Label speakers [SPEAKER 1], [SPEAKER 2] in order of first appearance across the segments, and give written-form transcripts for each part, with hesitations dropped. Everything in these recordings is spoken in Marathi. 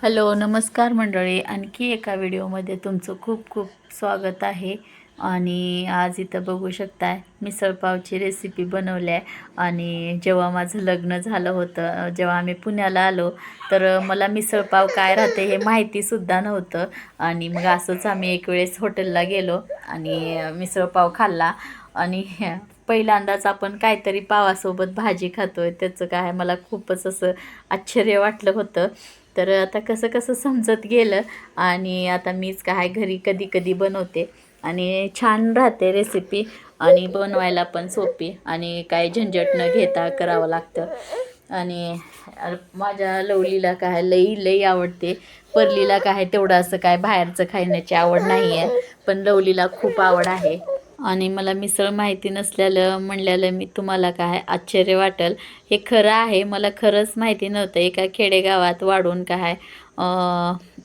[SPEAKER 1] हॅलो नमस्कार मंडळी, आणखी एका व्हिडिओमध्ये तुमचं खूप खूप स्वागत आहे. आणि आज इथं बघू शकताय मिसळपावची रेसिपी बनवली आहे. आणि जेव्हा माझं लग्न झालं होतं, जेव्हा आम्ही पुण्याला आलो, तर मला मिसळपाव काय राहते हे माहितीसुद्धा नव्हतं. आणि मग असंच आम्ही एक वेळेस हॉटेलला गेलो आणि मिसळपाव खाल्ला. आणि पहिल्यांदाच आपण काहीतरी पावासोबत भाजी खातोय, त्याचं काय मला खूपच असं आश्चर्य वाटलं होतं. तर आता कसं कसं समजत गेलं आणि आता मीच काय घरी कधी कधी बनवते आणि छान राहते रेसिपी आणि बनवायला पण सोपी आणि काय झंझट न घेता करावं लागतं. आणि माझ्या लवलीला काय लई लई आवडते. परलीला काय तेवढं असं काय बाहेरचं खाण्याची आवड नाही आहे, पण लवलीला खूप आवड आहे. आणि मला मिसळ माहिती नसल्यालं म्हणल्यालं मी तुम्हाला काय आश्चर्य वाटेल. हे खरं आहे, मला खरंच माहिती नव्हतं. एका खेडेगावात वाढून काय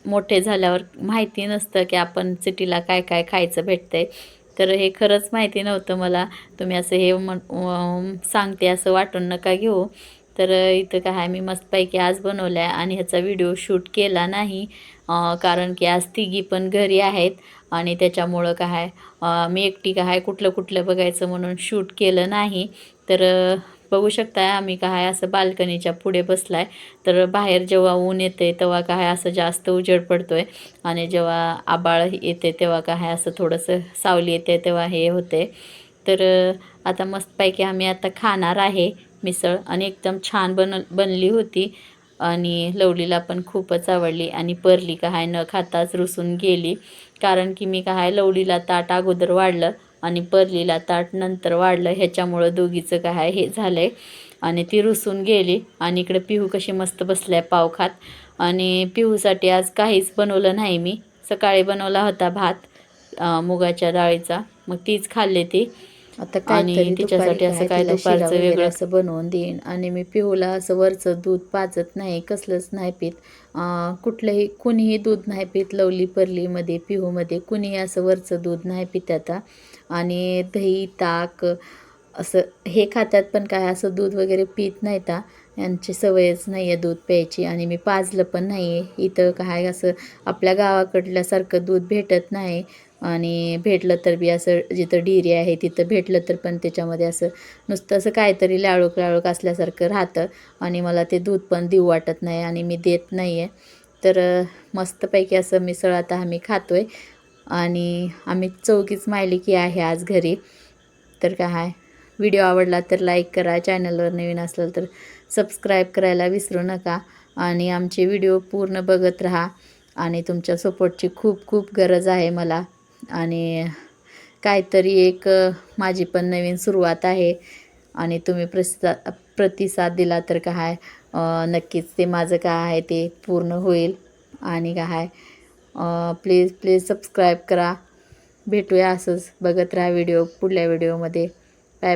[SPEAKER 1] मोठे झाल्यावर माहिती नसतं की आपण सिटीला काय काय खायचं भेटतंय. तर हे खरंच माहिती नव्हतं मला. तुम्ही असं हे सांगते असं वाटून नका घेऊ. तर इथं काय मी मस्तपैकी आज बनवलं आहे आणि ह्याचा व्हिडिओ शूट केला नाही, कारण की आज तिघी पण घरी आहेत आणि त्याच्यामुळं काय मी एकटी काय कुठलं कुठलं बघायचं म्हणून शूट केलं नाही. तर बघू शकताय आम्ही काय असं बाल्कनीच्या पुढे बसलाय. तर बाहेर जेव्हा ऊन येते तेव्हा काय असं जास्त उजेड पडतोय आणि जेव्हा आबाळ येते तेव्हा काय असं थोडंसं सावली येते तेव्हा हे होते. तर आता मस्तपैकी आम्ही आता खाणार आहे मिसळ आणि एकदम छान बनली होती आणि लवलीला पण खूपच आवडली. आणि परली काय न खाताच रुसून गेली, कारण की मी काय लवलीला ताट अगोदर वाढलं आणि परलीला ताट नंतर वाढलं. ह्याच्यामुळं दोघीचं काय हे झालं आहे आणि ती रुसून गेली. आणि इकडे पिहू कशी मस्त बसल्या पाव खात. आणि पिहूसाठी आज काहीच बनवलं नाही मी. सकाळी बनवला होता भात मुगाच्या डाळीचा, मग तीच खाल्ली ती.
[SPEAKER 2] आता
[SPEAKER 1] आणि
[SPEAKER 2] काहीतरी दुपारी
[SPEAKER 1] तिच्यासाठी असं
[SPEAKER 2] काय
[SPEAKER 1] काय
[SPEAKER 2] तिला शिरा
[SPEAKER 1] दुपारचं
[SPEAKER 2] वगैरे
[SPEAKER 1] वेगळं.
[SPEAKER 2] असं बनवून देईन. आणि मी पिहूला असं वरचं दूध पाजत नाही, कसलंच नाही पित. कुठलंही कुणीही दूध नाही पित. लवली परलीमध्ये पिहूमध्ये कुणीही असं वरचं दूध नाही पित आता. आणि दही ताक असं हे खातात, पण काय असं दूध वगैरे पित नाहीत. यांची सवयच नाही आहे दूध प्यायची. आणि मी पाजलं पण नाही आहे. इथं काय असं आपल्या गावाकडल्यासारखं दूध भेटत नाही. आणि भेटलं तर बी असं जिथं डेअरी आहे तिथं भेटलं तर पण त्याच्यामध्ये असं नुसतं असं काहीतरी लाळूक लाळूक असल्यासारखं राहतं आणि मला ते दूध पण देऊ वाटत नाही आणि मी देत नाही आहे. तर मस्तपैकी असं मिसळ आता आम्ही खातो आहे. आणि आम्ही चौघीच मायलेकी आहे आज घरी. तर काय व्हिडिओ आवडला तर लाईक करा, चॅनलवर नवीन असलं तर सबस्क्राईब करायला विसरू नका. आणि आमचे व्हिडिओ पूर्ण बघत राहा आणि तुमच्या सपोर्टची खूप खूप गरज आहे मला. आणि काहीतरी एक माझी पण नवीन सुरुवात आहे आणि तुम्ही प्रतिसाद दिला तर काय नक्कीच ते माझं काय आहे ते पूर्ण होईल. आणि काय प्लीज प्लीज सबस्क्राईब करा. भेटूया असंच बघत राहा व्हिडिओ पुढल्या व्हिडिओमध्ये. Bye bye.